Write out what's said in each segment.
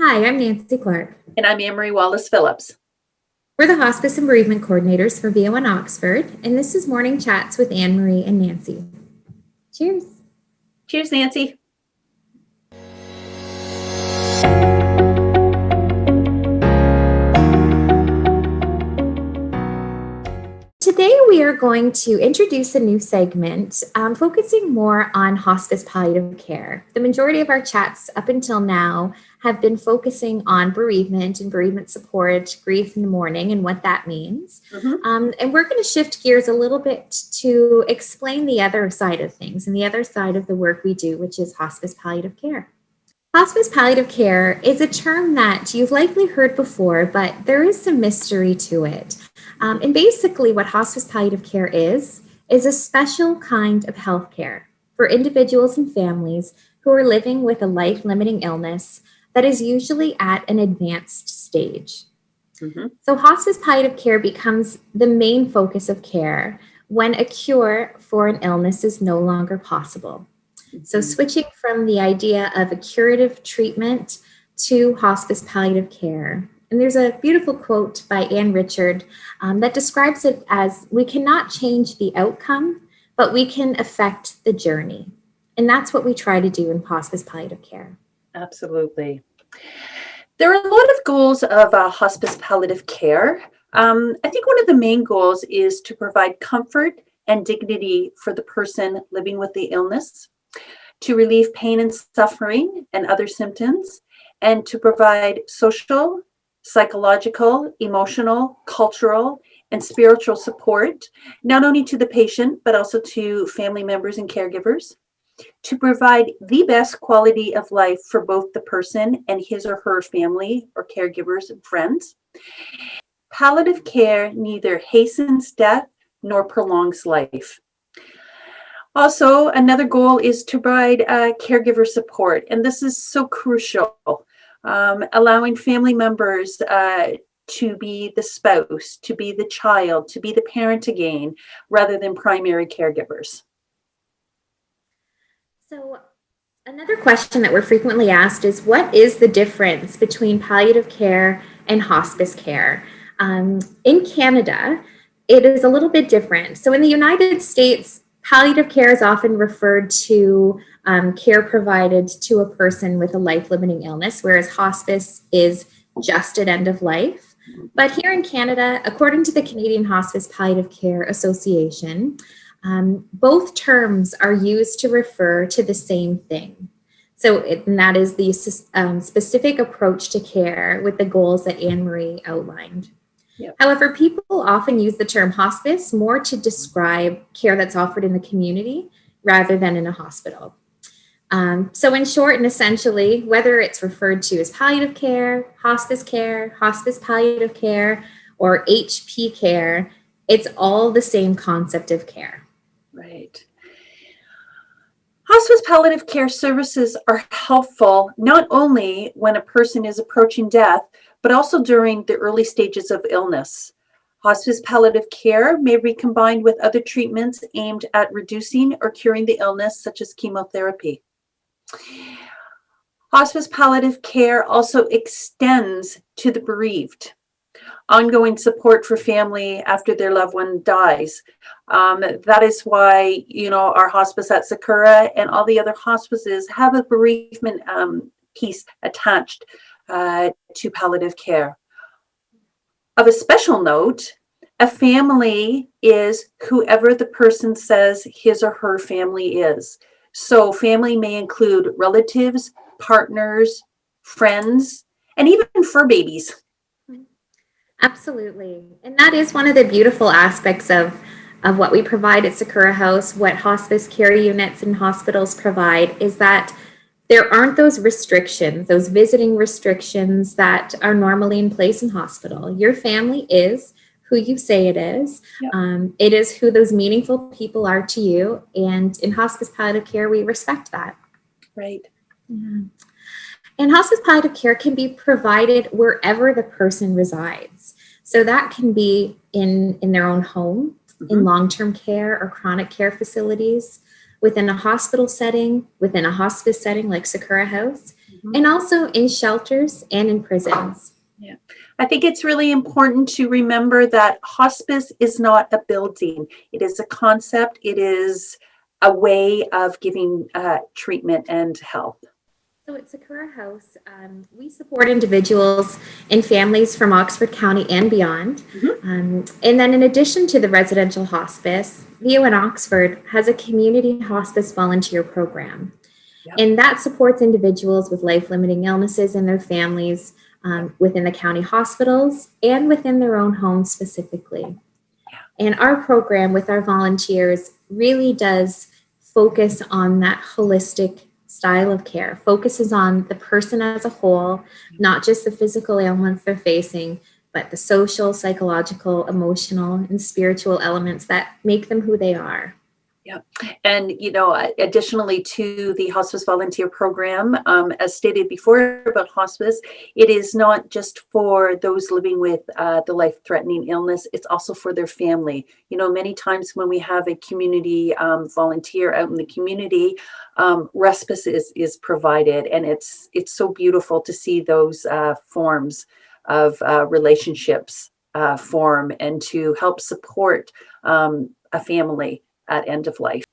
Hi, I'm Nancy Clark. And I'm Anne-Marie Wallace-Phillips. We're the Hospice and Bereavement Coordinators for VO1 Oxford, and this is Morning Chats with Anne-Marie and Nancy. Cheers. Cheers, Nancy. Today we are going to introduce a new segment focusing more on hospice palliative care. The majority of our chats up until now have been focusing on bereavement and bereavement support, grief and mourning, and what that means. And we're going to shift gears a little bit to explain the other side of things and the other side of the work we do, which is hospice palliative care. Hospice palliative care is a term that you've likely heard before, but there is some mystery to it. And basically what hospice palliative care is a special kind of healthcare for individuals and families who are living with a life-limiting illness that is usually at an advanced stage. So hospice palliative care becomes the main focus of care when a cure for an illness is no longer possible. So switching from the idea of a curative treatment to hospice palliative care. And there's a beautiful quote by Anne Richard that describes it as, we cannot change the outcome, but we can affect the journey. And that's what we try to do in hospice palliative care. Absolutely. There are a lot of goals of hospice palliative care. I think one of the main goals is to provide comfort and dignity for the person living with the illness, to relieve pain and suffering and other symptoms, and to provide social, psychological, emotional, cultural, and spiritual support, not only to the patient, but also to family members and caregivers, to provide the best quality of life for both the person and his or her family or caregivers and friends. Palliative care neither hastens death nor prolongs life. Also, another goal is to provide caregiver support, and this is so crucial, allowing family members to be the spouse, to be the child, to be the parent again, rather than primary caregivers. So another question that we're frequently asked is, what is the difference between palliative care and hospice care? In Canada, it is a little bit different. So in the United States, palliative care is often referred to care provided to a person with a life-limiting illness, whereas hospice is just at end of life. But here in Canada, according to the Canadian Hospice Palliative Care Association, both terms are used to refer to the same thing. And that is the specific approach to care with the goals that Anne-Marie outlined. Yep. However, people often use the term hospice more to describe care that's offered in the community rather than in a hospital. So in short and essentially, whether it's referred to as palliative care, hospice palliative care, or HP care, it's all the same concept of care. Right. Hospice palliative care services are helpful not only when a person is approaching death, but also during the early stages of illness. Hospice palliative care may be combined with other treatments aimed at reducing or curing the illness, such as chemotherapy. Hospice palliative care also extends to the bereaved. Ongoing support for family after their loved one dies. That is why, our hospice at Sakura and all the other hospices have a bereavement piece attached to palliative care. Of a special note, a family is whoever the person says his or her family is. So family may include relatives, partners, friends, and even fur babies. Absolutely. And that is one of the beautiful aspects of what we provide at Sakura House, what hospice care units and hospitals provide, is that there aren't those restrictions, those visiting restrictions that are normally in place in hospital. Your family is who you say it is. Yep. It is who those meaningful people are to you. And in hospice palliative care, we respect that. Right. Yeah. And hospice palliative care can be provided wherever the person resides. So that can be in their own home, in long-term care or chronic care facilities, within a hospital setting, within a hospice setting like Sakura House, and also in shelters and in prisons. Yeah. I think it's really important to remember that hospice is not a building. It is a concept. It is a way of giving treatment and help. So at Sakura House, we support individuals and families from Oxford County and beyond. And then in addition to the residential hospice, VO in Oxford has a community hospice volunteer program. Yep. And that supports individuals with life-limiting illnesses and their families within the county hospitals and within their own homes specifically. And our program with our volunteers really does focus on that holistic style of care, focuses on the person as a whole, not just the physical ailments they're facing, but the social, psychological, emotional, and spiritual elements that make them who they are. Yeah. And, additionally to the hospice volunteer program, as stated before about hospice, it is not just for those living with the life-threatening illness, it's also for their family. Many times when we have a community volunteer out in the community, respite is provided, and it's so beautiful to see those forms of relationships form and to help support a family at end of life.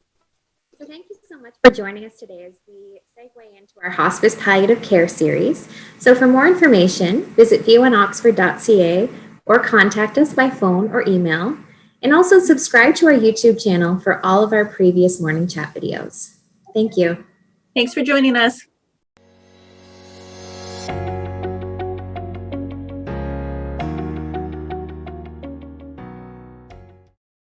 So thank you so much for joining us today as we segue into our Hospice Palliative Care series. So for more information, visit voinoxford.ca or contact us by phone or email. And also subscribe to our YouTube channel for all of our previous morning chat videos. Thank you. Thanks for joining us.